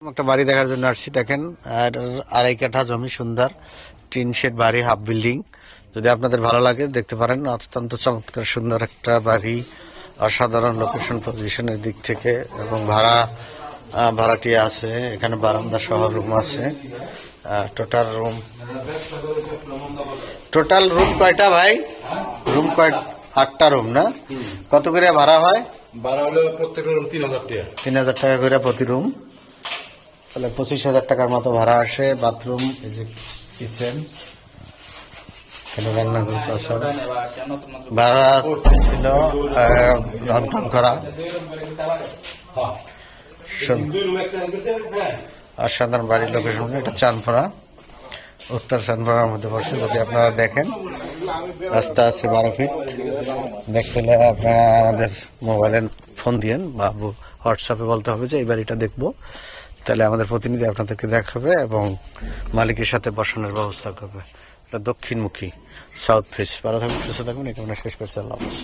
একটা বাড়ি দেখার জন্য আসছি। দেখেন আর 2.5 কাঠা জমি, সুন্দর টিন শেড বাড়ি, হাফ বিল্ডিং। যদি আপনাদের ভালো লাগে দেখতে পারেন। অত্যন্ত চমৎকার সুন্দর একটা বাড়ি, অসাধারণ লোকেশন পজিশনের দিক থেকে, এবং ভাড়াটি আছে এখানে, বারান্দা সহ রুম আছে। টোটাল রুম কয়টা ভাই? রুম কয়? 8টা রুম না? কত করে ভাড়া হয়? ভাড়া হলো প্রত্যেক রুম 3,000 টাকা। 3,000 টাকা করে প্রতি রুম, তাহলে 25,000 টাকার মতো ভাড়া আসে। বাথরুম, এই যে কিচেন, এখানে রান্নাঘর আছে। ভাড়া ছিল রং টং করা। অসাধারণ বাড়ির লোকেশন। এটা চানপাড়া, উত্তর চানপাড়ার মধ্যে পড়ছে। যদি আপনারা দেখেন, রাস্তা আছে 12 ফিট। দেখতে হলে আপনারা আমাদের মোবাইলে ফোন দিয়েন বা হোয়াটসঅ্যাপে বলতে হবে যে এই বাড়িটা দেখবো, তাহলে আমাদের প্রতিনিধি আপনাদেরকে দেখাবে এবং মালিকের সাথে বসানোর ব্যবস্থা করবে। এটা দক্ষিণমুখী, সাউথ ফেস। ভালো থাকবেন, সুস্থ থাকবেন। এটা শেষ করছে। আল্লাহ হাফেজ।